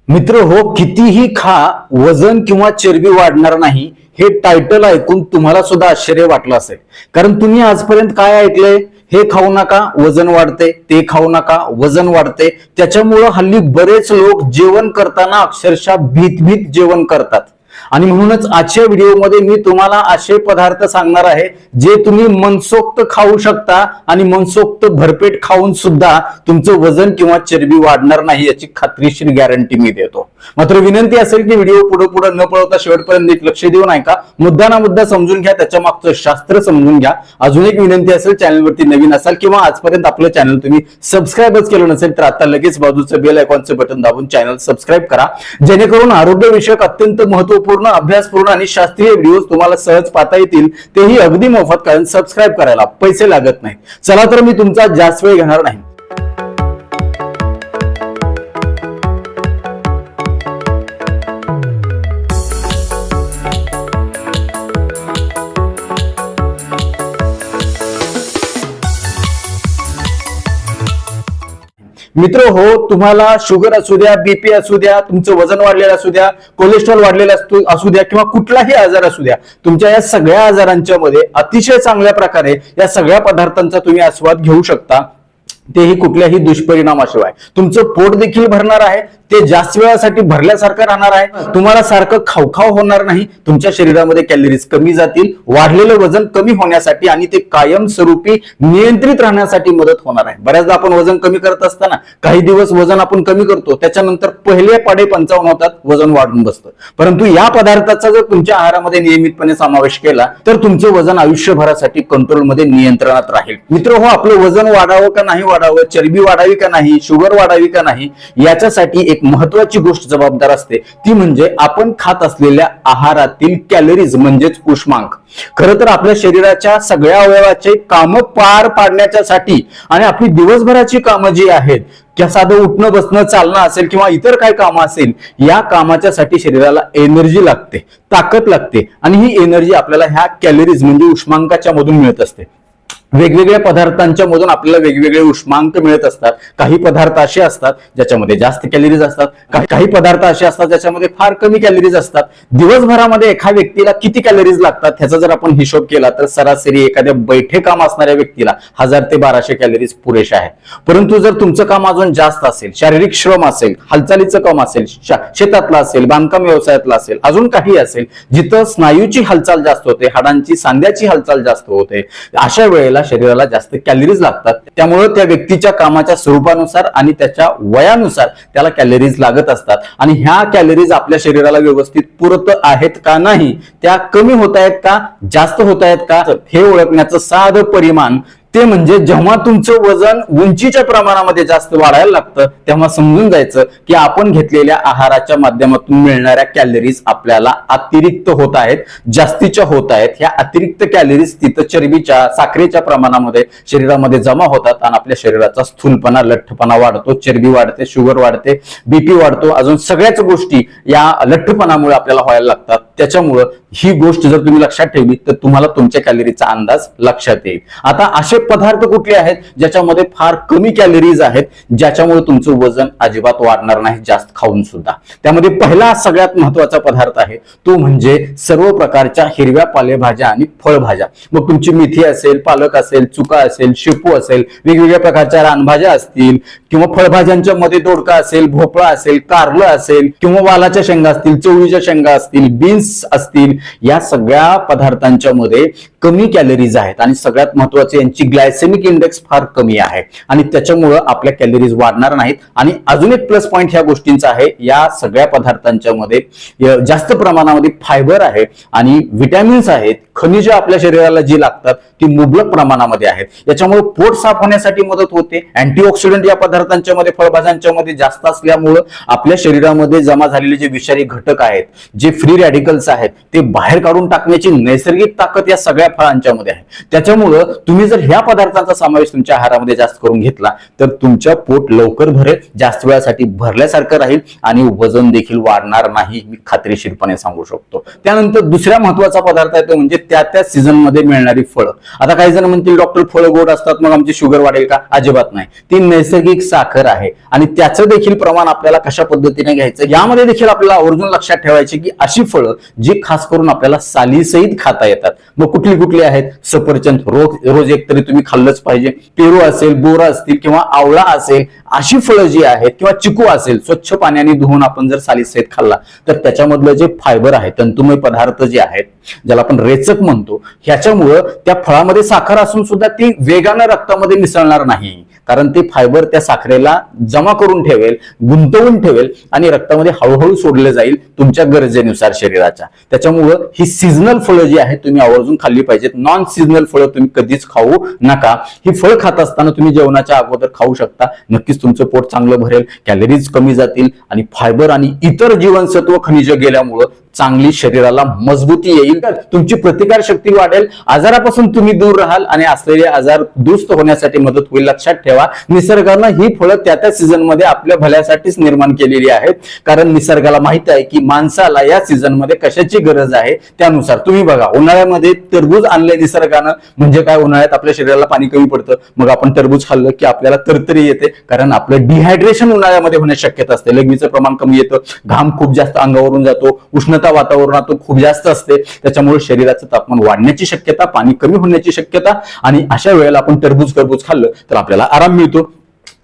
मित्र हो, कितीही खा वजन किंवा चरबी वाढणार नाही हे टायटल ऐकून तुम्हाला सुद्धा आश्चर्य वाटलं असेल. कारण तुम्ही आजपर्यंत काय ऐकलंय? हे खाऊ नका वजन वाढते, ते खाऊ नका वजन वाढते. त्याच्यामुळं हल्ली बरेच लोक जेवण करताना अक्षरशः भीत जेवण करतात. आणि म्हणूनच आजच्या व्हिडिओमध्ये मी तुम्हाला असे पदार्थ सांगणार आहे जे तुम्ही मनसोक्त खाऊ शकता आणि मनसोक्त भरपेट खाऊन सुद्धा तुमचं वजन किंवा चरबी वाढणार नाही याची खात्रीशीर गॅरंटी मी देतो. मात्र विनंती असेल की व्हिडिओ पुढे न पळवता शेवटपर्यंत लक्ष देऊन ऐका, मुद्दा ना मुद्दा समजून घ्या, त्याच्या मागचं शास्त्र समजून घ्या. अजून एक विनंती असेल, चॅनलवरती नवीन असाल किंवा आजपर्यंत आपलं चॅनल तुम्ही सबस्क्राईबच केलं नसेल तर आता लगेच बाजूचं बेल आयकॉनचं बटन दाबून चॅनल सबस्क्राईब करा, जेणेकरून आरोग्यविषयक अत्यंत महत्वपूर्ण, अभ्यासपूर्ण आणि शास्त्रीय व्हिडिओ तुम्हाला सहज पाहता येतील, तेही अगदी मोफत. कारण सबस्क्राईब करायला पैसे लागत नाहीत. चला तर मी तुमचा जास्त वेळ घेणार नाही. मित्र हो, तुम्हाला शुगर असू द्या, बीपी असू द्या, तुमचं वजन वाढलेलं असू द्या, कोलेस्ट्रॉल वाढलेलं असू द्या किंवा कुठलाही आजार असू द्या, तुमच्या या सगळ्या आजारांच्या मध्ये अतिशय चांगल्या प्रकारे या सगळ्या पदार्थांचा तुम्ही आस्वाद घेऊ शकता, तेही कुठल्याही दुष्परिणामाशिवाय. तुमचं पोट देखील भरणार आहे, ते जास्त वेळासाठी भरल्यासारखं राहणार आहे, तुम्हाला सारखं खावखाव होणार नाही, तुमच्या शरीरामध्ये कॅलरीज कमी जातील, वाढलेलं वजन कमी होण्यासाठी आणि ते कायमस्वरूपी नियंत्रित राहण्यासाठी मदत होणार आहे. बऱ्याचदा आपण वजन कमी करत असताना काही दिवस वजन आपण कमी करतो, त्याच्यानंतर पहिले पाडे 55 होतात, वजन वाढून बसतं. परंतु या पदार्थाचा जर तुमच्या आहारामध्ये नियमितपणे समावेश केला तर तुमचं वजन आयुष्यभरासाठी कंट्रोलमध्ये, नियंत्रणात राहील. मित्र हो, आपलं वजन वाढावं का नाही वाढावं, चरबी वाढावी का नाही, शुगर वाढावी का नाही, याच्यासाठी एक महत्वाची गोष्ट जबाबदार असते, ती म्हणजे आपण खात असलेल्या आहारातील कॅलरीज म्हणजेच उष्मांक. खरं तर आपल्या शरीराच्या सगळ्या अवयवाचे कामं पार पाडण्यासाठी आणि आपली दिवसभराची कामं जी आहेत, किंवा साधं उठणं बसणं चालणं असेल किंवा इतर काय कामं असेल, या कामाच्यासाठी शरीराला एनर्जी लागते, ताकद लागते. आणि ही एनर्जी आपल्याला ह्या कॅलरीज म्हणजे उष्मांकाच्या मधून मिळत असते. वेगवेगळ्या पदार्थांच्या मधून आपल्याला वेगवेगळे उष्मांक मिळत असतात. काही पदार्थ असे असतात ज्याच्यामध्ये जास्त कॅलरीज असतात, काही पदार्थ असे असतात ज्याच्यामध्ये फार कमी कॅलरीज असतात. दिवसभरामध्ये एका व्यक्तीला किती कॅलरीज लागतात ह्याचा जर आपण हिशोब केला तर सरासरी एखाद्या बैठे काम असणाऱ्या व्यक्तीला 1000 ते 1200 कॅलरीज पुरेशा आहेत. परंतु जर तुमचं काम अजून जास्त असेल, शारीरिक श्रम असेल, हालचालीचं काम असेल, शेतातलं असेल, बांधकाम व्यवसायातलं असेल, अजून काही असेल जिथं स्नायूची हालचाल जास्त होते, हाडांची, सांध्याची हालचाल जास्त होते, अशा वेळेला शरीराला जास्त कॅलरीज लागतात. त्यामुळे त्या व्यक्तीच्या कामाच्या स्वरूपानुसार आणि त्याच्या वयानुसार त्याला कॅलरीज लागत असतात. आणि ह्या कॅलरीज आपल्या शरीराला व्यवस्थित पुरत आहेत का नाही, त्या कमी होत आहेत का, जास्त होत आहेत का, हे ओळखण्याचं साधं परिमाण ते म्हणजे जेव्हा तुमचं वजन उंचीच्या प्रमाणामध्ये जास्त वाढायला लागतं तेव्हा समजून जायचं की आपण घेतलेल्या आहाराच्या माध्यमातून मिळणाऱ्या कॅलरीज आपल्याला अतिरिक्त होत आहेत, जास्तीच्या होत आहेत. ह्या अतिरिक्त कॅलरीज तिथं चरबीच्या, साखरेच्या प्रमाणामध्ये शरीरामध्ये जमा होतात आणि आपल्या शरीराचा स्थूलपणा, लठ्ठपणा वाढतो, चरबी वाढते, शुगर वाढते, बीपी वाढतो, अजून सगळ्याच गोष्टी या लठ्ठपणामुळे आपल्याला व्हायला लागतात. त्याच्यामुळं ही गोष्ट जर तुम्ही लक्षात ठेवली तर तुम्हाला तुमच्या कॅलरीचा अंदाज लक्षात येईल. आता असे पदार्थ कुठले आहेत ज्याच्यामध्ये फार कमी कॅलरीज आहेत, ज्याच्यामुळे तुमचं वजन अजिबात वाढणार नाही जास्त खाऊन सुद्धा? त्यामध्ये पहिला सगळ्यात महत्वाचा पदार्थ आहे तो म्हणजे सर्व प्रकारच्या हिरव्या पालेभाज्या आणि फळभाज्या. मग तुमची मेथी असेल, पालक असेल, चुका असेल, शेपू असेल, वेगवेगळ्या प्रकारच्या रानभाज्या असतील किंवा फळभाज्यांच्या मध्ये दोडका असेल, भोपळा असेल, कारलं असेल किंवा वालाच्या शेंगा असतील, चवळीच्या शेंगा असतील, बीन्स असतील, या सगळ्या पदार्थांच्या मध्ये कमी कॅलरीज आहेत. आणि सगळ्यात महत्वाचे यांची ग्लायसेमिक इंडेक्स फार कमी आहे आणि त्याच्यामुळे आपल्या कॅलरीज वाढणार नाहीत. आणि अजून एक प्लस पॉइंट ह्या गोष्टींचा आहे, या सगळ्या पदार्थांच्या मध्ये जास्त प्रमाणामध्ये फायबर आहे आणि विटॅमिन्स आहेत, खनिजे आपल्या शरीराला जी लागतात ती मुबलक प्रमाणामध्ये आहेत. याच्यामुळे पोट साफ होण्यासाठी मदत होते. अँटीऑक्सिडंट या पदार्थांच्या मध्ये, फळभाज्यांच्या मध्ये जास्त असल्यामुळे आपल्या शरीरामध्ये जमा झालेले जे विषारी घटक आहेत, जे फ्री रॅडिकल केमिकल्स आहेत ते बाहेर काढून टाकण्याची नैसर्गिक ताकद या सगळ्या फळांच्या मध्ये आहे. त्याच्यामुळं तुम्ही जर ह्या पदार्थांचा समावेश तुमच्या आहारामध्ये जास्त करून घेतला तर तुमच्या पोट लवकर भरेल, जास्त वेळासाठी भरल्यासारखं राहील आणि वजन देखील वाढणार नाही, मी खात्रीशीरपणे सांगू शकतो. त्यानंतर दुसऱ्या महत्वाचा पदार्थ आहे तो म्हणजे त्या सीझन मध्ये मिळणारी फळं. आता काही जण म्हणतील डॉक्टर फळं गोड असतात मग आमची शुगर वाढेल का? अजिबात नाही. ती नैसर्गिक साखर आहे आणि त्याचं देखील प्रमाण आपल्याला कशा पद्धतीने घ्यायचं यामध्ये देखील आपल्याला आवर्जून लक्षात ठेवायचे की अशी फळं जी खास करून आपल्याला सालीसहित खाता येतात. मग कुठली कुठली आहेत? सफरचंद रोज एक तरी तुम्ही खाल्लंच पाहिजे. पेरू असेल, बोर असतील किंवा आवळा असेल, अशी फळं जी आहेत किंवा चिकू असेल, स्वच्छ पाण्याने धुवून आपण जर सालीसहित खाल्ला तर त्याच्यामधलं जे फायबर आहे, तंतुमय पदार्थ जे आहेत ज्याला आपण रेचक म्हणतो, ह्याच्यामुळं त्या फळामध्ये साखर असून सुद्धा ती वेगानं रक्तामध्ये मिसळणार नाही, कारण ते फायबर त्या साखरेला जमा करून ठेवेल, गुंतवून ठेवेल आणि रक्तामध्ये हळूहळू सोडले जाईल तुमच्या गरजेनुसार शरीराच्या. त्याच्यामुळं ही सीझनल फळं जी आहेत तुम्ही आवर्जून खाल्ली पाहिजेत. नॉन सीझनल फळं तुम्ही कधीच खाऊ नका. ही फळ खात असताना तुम्ही जेवणाच्या अगोदर खाऊ शकता. नक्कीच तुमचं पोट चांगलं भरेल, कॅलरीज कमी जातील आणि फायबर आणि इतर जीवनसत्व खनिज गेल्यामुळं चांगली शरीराला मजबूती येईल, तुमची प्रतिकार शक्ती वाढेल, आजारापासून तुम्ही दूर राहाल आणि असलेले आजार दुरुस्त होण्यासाठी मदत होईल. लक्षात ठेवा, निसर्गानं ही फळं त्या सीझन मध्ये आपल्या भल्यासाठीच निर्माण केलेली आहेत, कारण निसर्गाला माहित आहे की माणसाला या सीझन मध्ये कशाची गरज आहे. त्यानुसार तुम्ही बघा, उन्हाळ्यामध्ये टरबूज आणलंय निसर्गानं, म्हणजे काय, उन्हाळ्यात आपल्या शरीराला पाणी कमी पडतं, मग आपण टरबूज खाल्लं की आपल्याला तरतरी येते, कारण आपलं डिहायड्रेशन उन्हाळ्यामध्ये होण्याची शक्यता असते. लघवीचं प्रमाण कमी येतं, घाम खूप जास्त अंगावरून जातो, उष्णता वातावरणात खूप जास्त असते, त्याच्यामुळे शरीराचं तापमान वाढण्याची शक्यता, पाणी कमी होण्याची शक्यता, आणि अशा वेळेला आपण टरबूज खाल्लं तर आपल्याला आराम मिळतो.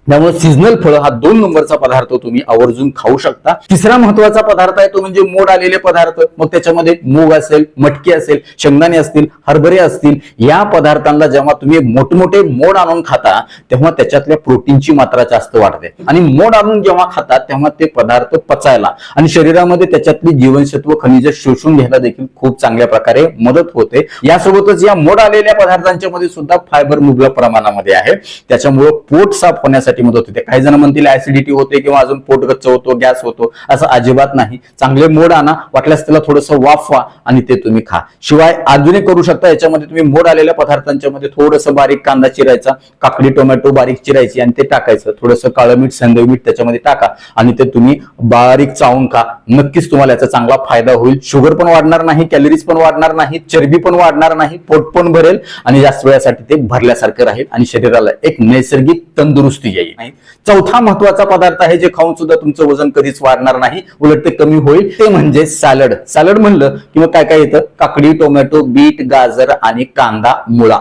त्यामुळे सीझनल फळं हा 2 नंबरचा पदार्थ तुम्ही आवर्जून खाऊ शकता. तिसरा महत्वाचा पदार्थ आहे तो म्हणजे मोड आलेले पदार्थ. मग त्याच्यामध्ये मूग असेल, मटकी असेल, शेंगदाणे असतील, हरभरे असतील, या पदार्थांना जेव्हा तुम्ही मोठमोठे मोड आणून खाता तेव्हा त्याच्यातल्या प्रोटीनची मात्रा जास्त वाढते आणि मोड आणून जेव्हा खातात तेव्हा ते पदार्थ पचायला आणि शरीरामध्ये त्याच्यातली जीवनसत्व खनिज शोषून घ्यायला देखील खूप चांगल्या प्रकारे मदत होते. यासोबतच या मोड आलेल्या पदार्थांच्या मध्ये सुद्धा फायबर मुबलक प्रमाणामध्ये आहे, त्याच्यामुळे पोट साफ होण्यासाठी मदत होते. काही जण म्हणतील ऍसिडिटी होते किंवा अजून पोट गच्च होतो, गॅस होतो, असं अजिबात नाही. चांगले मोड आणा, वाटल्यास त्याला थोडंसं वाफवा आणि ते तुम्ही खा. शिवाय अजूनही करू शकता, याच्यामध्ये तुम्ही मोड आलेल्या पदार्थांच्या मध्ये थोडंसं बारीक कांदा चिरायचा, काकडी टोमॅटो बारीक चिरायची आणि ते टाकायचं, थोडंसं काळं मीठ, सेंधव मीठ त्याच्यामध्ये टाका आणि ते तुम्ही बारीक चावून खा. नक्कीच तुम्हाला याचा चांगला फायदा होईल. शुगर पण वाढणार नाही, कॅलरीज पण वाढणार नाही, चरबी पण वाढणार नाही, पोट पण भरेल आणि जास्त वेळासाठी ते भरल्यासारखं राहील आणि शरीराला एक नैसर्गिक तंदुरुस्ती येईल. चौथा महत्वाचा पदार्थ आहे जे खाऊन सुद्धा तुमचं वजन कधीच वाढणार नाही, उलट ते कमी होईल, ते म्हणजे सॅलड. सॅलड म्हणलं किंवा काय काय येतं, काकडी, टोमॅटो, बीट, गाजर आणि कांदा, मुळा.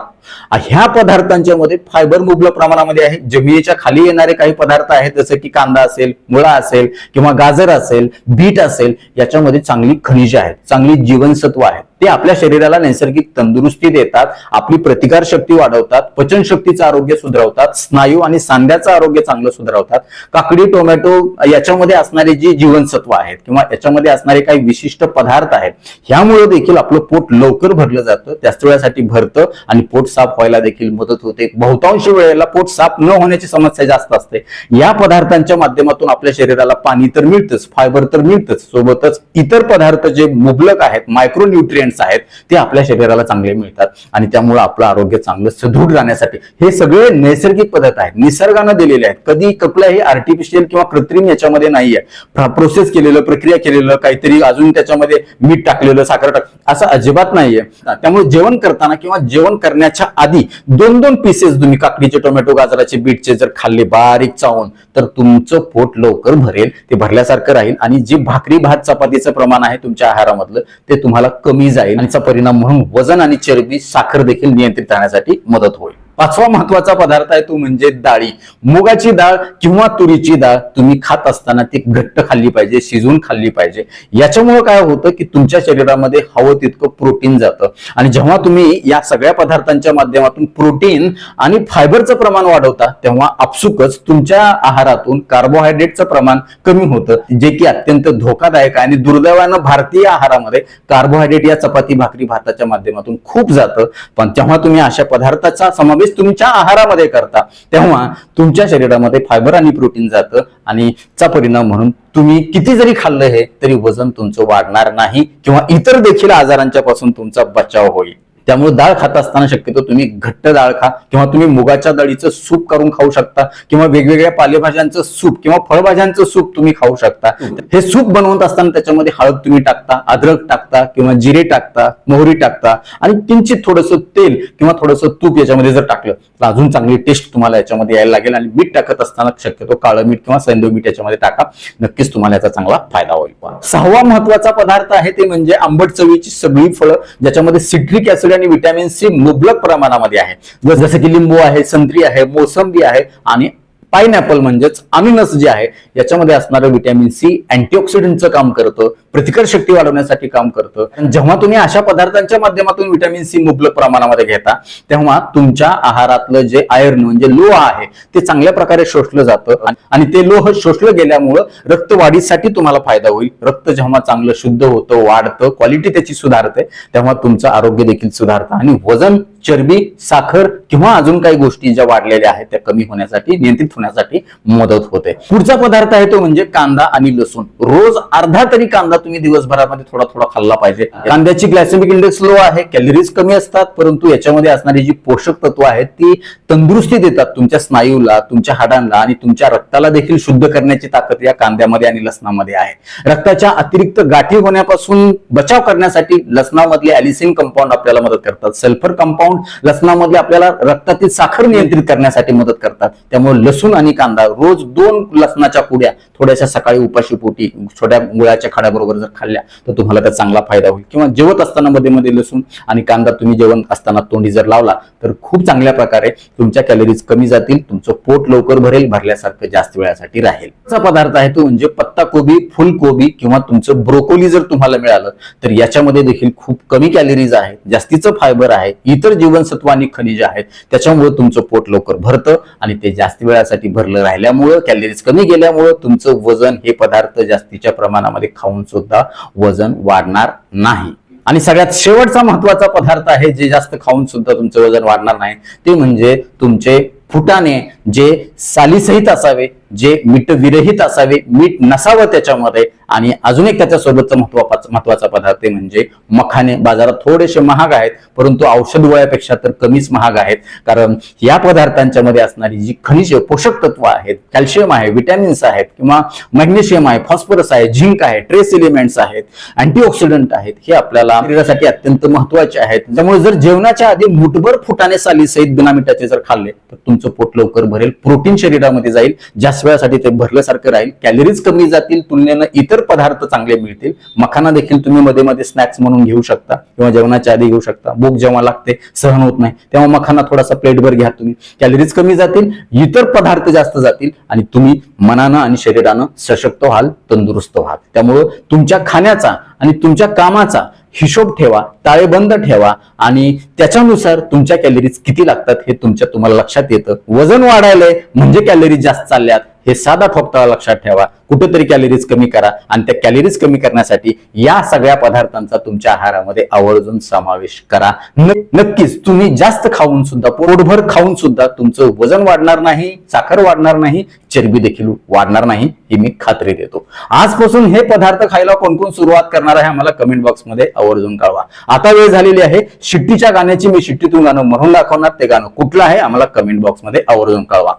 ह्या पदार्थांच्या मध्ये फायबर मुबलक प्रमाणामध्ये आहे. जमिनीच्या खाली येणारे काही पदार्थ आहेत जसं की कांदा असेल, मुळा असेल किंवा गाजर असेल, बीट असेल, याच्यामध्ये चांगली खनिजे आहेत, चांगली जीवनसत्व आहेत. ते आपल्या शरीराला नैसर्गिक तंदुरुस्ती देतात, आपली प्रतिकार शक्ती वाढवतात, पचनशक्तीचं आरोग्य सुधारवतात, स्नायू आणि सांध्याचं आरोग्य चांगलं सुधारवतात. काकडी, टोमॅटो याच्यामध्ये असणारे जी जीवनसत्व आहेत किंवा याच्यामध्ये असणारे काही विशिष्ट पदार्थ आहेत, ह्यामुळे देखील आपलं पोट लवकर भरलं जातं, त्याच वेळासाठी भरतं आणि पोट साफ व्हायला देखील मदत होते. बहुतांश वेळेला पोट साफ न होण्याची समस्या जास्त असते. या पदार्थांच्या माध्यमातून आपल्या शरीराला पाणी तर मिळतंच, फायबर तर मिळतंच, सोबतच इतर पदार्थ जे मुबलक आहेत, मायक्रोन्यूट्रिएंट्स आहेत, ते आपल्या शरीराला चांगले मिळतात आणि त्यामुळे आपलं आरोग्य चांगलं सदृढ राहण्यासाठी हे सगळे नैसर्गिक पदार्थ आहेत, निसर्गाने दिलेले आहेत. कधी कुठलाही आर्टिफिशियल किंवा कृत्रिम याच्यामध्ये नाहीये, प्रोसेस केलेलं, प्रक्रिया केलेलं, काहीतरी अजून त्याच्यामध्ये मीठ टाकलेलं, साखर असं अजिबात नाहीये. त्यामुळे जेवण करताना किंवा जेवण करण्याच्या आधी 2-2 पीसेस तुम्ही काकडीचे, टोमॅटो, गाजराचे, बीटचे जर खाल्ले बारीक चावून तर तुमचं पोट लवकर भरेल, ते भरल्यासारखं राहील आणि जे भाकरी, भात, चपातीचं प्रमाण आहे तुमच्या आहारामधलं ते तुम्हाला कमी जाईल आणि त्याचा परिणाम म्हणून वजन आणि चरबी, साखर देखील नियंत्रित राहण्यासाठी मदत होईल. पाचवा महत्वाचा पदार्थ आहे तो म्हणजे डाळी. मुगाची डाळ किंवा तुरीची डाळ तुम्ही खात असताना ती घट्ट खाल्ली पाहिजे, शिजवून खाल्ली पाहिजे. याच्यामुळे काय होतं की तुमच्या शरीरामध्ये हवं तितकं प्रोटीन जातं आणि जेव्हा तुम्ही या सगळ्या पदार्थांच्या माध्यमातून प्रोटीन आणि फायबरचं प्रमाण वाढवता तेव्हा आपसुकच तुमच्या आहारातून कार्बोहायड्रेटचं प्रमाण कमी होतं, जे की अत्यंत धोकादायक आहे. आणि दुर्दैवानं भारतीय आहारामध्ये कार्बोहायड्रेट या चपाती, भाकरी, भाताच्या माध्यमातून खूप जातं. पण जेव्हा तुम्ही अशा पदार्थाचा समावेश तुमच्या आहारामध्ये करता तेव्हा तुमच्या शरीरामध्ये फायबर आणि प्रोटीन जातं आणि चा परिणाम म्हणून तुम्ही किती जरी खाल्लं हे तरी वजन तुमचं वाढणार नाही किंवा इतर देखील आजारांच्या पासून तुमचा बचाव होईल. त्यामुळे डाळ खात असताना शक्यतो तुम्ही घट्ट डाळ खा किंवा तुम्ही मुगाच्या डाळीचं सूप करून खाऊ शकता किंवा वेगवेगळ्या पालेभाज्यांचं सूप किंवा फळभाज्यांचं सूप तुम्ही खाऊ शकता. हे सूप बनवत असताना त्याच्यामध्ये हळद तुम्ही टाकता, अद्रक टाकता किंवा जिरे टाकता, मोहरी टाकता आणि किंचित थोडंसं तेल किंवा थोडंसं तूप याच्यामध्ये जर टाकलं तर अजून चांगली टेस्ट तुम्हाला याच्यामध्ये यायला लागेल. आणि मीठ टाकत असताना शक्यतो काळं मीठ किंवा सैंधव मीठ याच्यामध्ये टाका, नक्कीच तुम्हाला याचा चांगला फायदा होईल. 6वा महत्वाचा पदार्थ आहे ते म्हणजे आंबट चवीची सगळी फळं ज्याच्यामध्ये सिट्रिक ऍसिड आणि व्हिटॅमिन सी मुबलक प्रमाणामध्ये आहे. जसं की लिंबू आहे, संत्री आहे, मोसंबी आहे आणि पाइनएपल म्हणजेच अननस जे आहे याच्यामध्ये असणारं व्हिटॅमिन सी अँटीऑक्सिडंटचं काम करतं, प्रतिकार शक्ती वाढवण्यासाठी काम करतं. जेव्हा तुम्ही अशा पदार्थांच्या माध्यमातून व्हिटॅमिन सी मुबलक प्रमाणामध्ये घेता तेव्हा तुमच्या आहारातलं जे आयर्न म्हणजे लोह आहे ते चांगल्या प्रकारे शोषलं जातं आणि ते लोह शोषलं गेल्यामुळं रक्तवाढीसाठी तुम्हाला फायदा होईल. रक्त जेव्हा चांगलं शुद्ध होतं, वाढतं, क्वालिटी त्याची सुधारते तेव्हा तुमचं आरोग्य देखील सुधारतं आणि वजन, चरबी, साखर किंवा अजून काही गोष्टी ज्या वाढलेल्या आहेत त्या कमी होण्यासाठी, नियंत्रित होण्यासाठी मदत होते. पुढचा पदार्थ आहे तो म्हणजे कांदा आणि लसूण. रोज अर्धा तरी कांदा तुम्ही दिवसभरामध्ये थोडा थोडा खाल्ला पाहिजे. कांद्याची ग्लायसेमिक इंडेक्स लो आहे, कॅलरीज कमी असतात, परंतु याच्यामध्ये असणारी जी पोषक तत्व आहेत ती तंदुरुस्ती देतात तुमच्या स्नायूला, तुमच्या हाडांना आणि तुमच्या रक्ताला देखील शुद्ध करण्याची ताकद या कांद्यामध्ये आणि लसणामध्ये आहे. रक्ताच्या अतिरिक्त गाठी होण्यापासून बचाव करण्यासाठी लसणामधले ॲलिसिन कंपाऊंड आपल्याला मदत करतात. सल्फर कंपाऊंड लसणामध्ये आपल्याला रक्तातील साखर नियंत्रित करण्यासाठी मदत करतात. त्यामुळे लसूण आणि कांदा रोज 2 लसणाच्या कुड्या थोड्याशा सकाळी उपाशी पोटी छोट्या गुळाच्या खाड्याबरोबर जर खाल्ल्या तर तुम्हाला त्याचा चांगला फायदा होईल. किंवा जेवत असताना मध्ये मध्ये लसूण आणि कांदा तुम्ही जेवण असताना तोंडी जर लावला तर खूप चांगल्या प्रकारे तुमच्या कॅलरीज कमी जातील, तुमचं पोट लवकर भरेल, भरल्यासारखं जास्त वेळासाठी राहील. पदार्थ आहे तो म्हणजे पत्ता कोबी, फुलकोबी किंवा तुमचं ब्रोकोली जर तुम्हाला मिळालं तर याच्यामध्ये देखील खूप कमी कॅलरीज आहेत, जास्तीचं फायबर आहे, इतर जीवनसत्व आणि खनिज आहेत. त्याच्यामुळे तुमचं पोट लवकर भरतं आणि ते जास्त वेळासाठी भरलं राहिल्यामुळं, कॅलरीज कमी गेल्यामुळं तुमचं वजन हे पदार्थ जास्तीच्या प्रमाणामध्ये खाऊन सुद्धा वजन वाढणार नाही. आणि सगळ्यात शेवटचा महत्वाचा पदार्थ आहे जे जास्त खाऊन सुद्धा तुमचं वजन वाढणार नाही ते म्हणजे तुमचे फुटाणे, जे सालीसहित असावे, जे मीठ विरहित असावे, मीठ नसावं त्याच्यामध्ये. आणि अजून एक त्याच्यासोबतचा महत्वाचा पदार्थ म्हणजे मखाने. बाजारात थोडेसे महाग आहेत परंतु औषध गोळ्यापेक्षा तर कमीच महाग आहेत, कारण या पदार्थांच्या मध्ये असणारी जी खनिज पोषक तत्व आहेत, कॅल्शियम आहे, विटॅमिन्स आहेत किंवा मॅग्नेशियम आहे, फॉस्फरस आहे, झिंक आहे, ट्रेस एलिमेंट्स आहेत, अँटीऑक्सिडंट आहेत, हे आपल्याला शरीरासाठी अत्यंत महत्वाचे आहेत. त्यामुळे जर जेवणाच्या आधी मुठभर फुटाणे सालीसहित बिना मिठाचे जर खाल्ले तर तुमचं पोट लवकर भरेल, प्रोटीन शरीरामध्ये जाईल, जास्त वेळासाठी ते भरल्यासारखं राहील, कॅलरीज कमी जातील, तुलनेनं इतर पदार्थ चांगले मिळतील. मखाना देखील तुम्ही मध्ये मध्ये स्नॅक्स म्हणून घेऊ शकता किंवा जेवणाच्या आधी घेऊ शकता. भूक जेव्हा लागते, सहन होत नाही तेव्हा मखाना थोडासा प्लेटभर घ्या तुम्ही, कॅलरीज कमी जातील, इतर पदार्थ जास्त जातील आणि तुम्ही मनानं आणि शरीरानं सशक्त व्हाल, तंदुरुस्त व्हाल. त्यामुळं तुमच्या खाण्याचा आणि तुमच्या कामाचा हिशोब ठेवा, ताळेबंद ठेवा आणि त्याच्यानुसार तुमच्या कॅलरीज किती लागतात हे तुम्हाला लक्षात येतं. वजन वाढायलंय म्हणजे कॅलरीज जास्त चालल्यात हे साधा ठोकताळा लक्षात ठेवा. कुठेतरी कॅलरीज कमी करा आणि त्या कॅलरीज कमी करण्यासाठी या सगळ्या पदार्थांचा तुमच्या आहारामध्ये आवर्जून समावेश करा. नक्कीच तुम्ही जास्त खाऊन सुद्धा, पोटभर खाऊन सुद्धा तुमचं वजन वाढणार नाही, साखर वाढणार नाही, चरबी देखील वाढणार नाही, ही मी खात्री देतो. आजपासून हे पदार्थ खायला कोण कोण सुरुवात करणार आहे आम्हाला कमेंट बॉक्स मध्ये आवर्जून कळवा. आता वेळ झालेली आहे शिट्टीच्या गाण्याची. मी शिट्टीतून गाणं म्हणून दाखवणार, ते गाणं कुठलं आहे आम्हाला कमेंट बॉक्स मध्ये आवर्जून कळवा.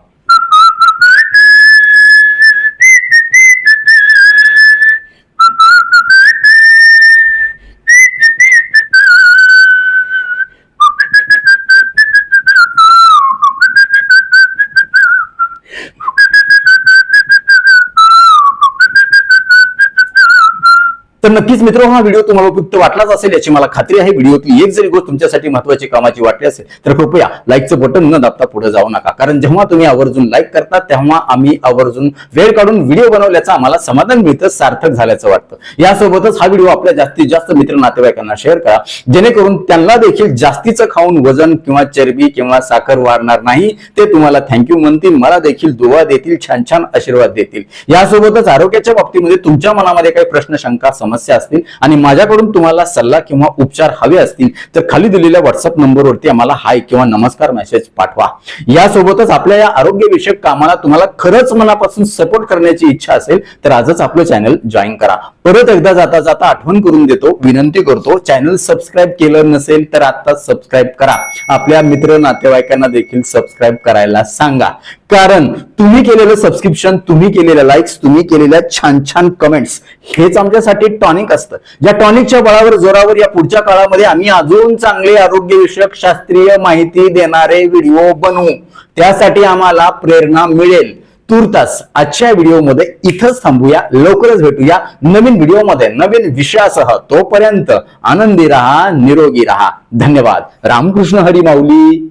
तर नक्कीच मित्र, हा व्हिडिओ तुम्हाला उपयुक्त वाटलाच असेल याची मला खात्री आहे. व्हिडिओतली एक जरी गोष्ट तुमच्यासाठी महत्वाची कामाची वाटली असेल तर कृपया लाईकचं बटन न दाबता पुढे जाऊ नका, कारण जेव्हा तुम्ही आवर्जून लाईक करता तेव्हा आम्ही आवर्जून वेळ काढून व्हिडिओ बनवल्याचं आम्हाला समाधान मिळतं, सार्थक झाल्याचं वाटतं. यासोबतच हा व्हिडिओ आपल्या जास्तीत जास्त मित्र नातेवाईकांना शेअर करा, जेणेकरून त्यांना देखील जास्तीचं खाऊन वजन किंवा चरबी किंवा साखर वाढणार नाही. ते तुम्हाला थँक्यू म्हणतील, मला देखील दुवा देतील, छान छान आशीर्वाद देतील. यासोबतच आरोग्याच्या बाबतीमध्ये तुमच्या मनामध्ये काही प्रश्न, शंका, समस्या असतील आणि माझ्याकडून तुम्हाला सल्ला किंवा उपचार हवे असतील तर खाली दिलेल्या व्हॉट्सअप नंबरवरती आम्हाला हाय किंवा नमस्कार मेसेज पाठवा. यासोबतच आपल्या या आरोग्यविषयक कामाला तुम्हाला खरंच मनापासून सपोर्ट करण्याची इच्छा असेल तर आजच आपलं चॅनल जॉईन करा. परत एकदा जाता जाता आठवण करून देतो, विनंती करतो, चॅनल सबस्क्राईब केलं नसेल तर आता सबस्क्राईब करा. आपल्या मित्र नातेवाईकांना देखील सबस्क्राईब करायला सांगा. कारण तुम्ही केलेलं सबस्क्रिप्शन, तुम्ही केलेल्या लाईक्स, तुम्ही केलेल्या छान छान कमेंट्स हेच आमच्यासाठी टॉनिक असतं. या टॉनिकच्या बळावर जोरावर या पुढच्या काळामध्ये आम्ही अजून चांगले आरोग्यविषयक शास्त्रीय माहिती देणारे व्हिडिओ बनवू. त्यासाठी आम्हाला प्रेरणा मिळेल. तुर्तास आजच्या व्हिडिओमध्ये इथंच थांबूया. लवकरच भेटूया नवीन व्हिडिओमध्ये नवीन विषयासह. तोपर्यंत आनंदी राहा, निरोगी राहा. धन्यवाद. रामकृष्ण हरी माऊली.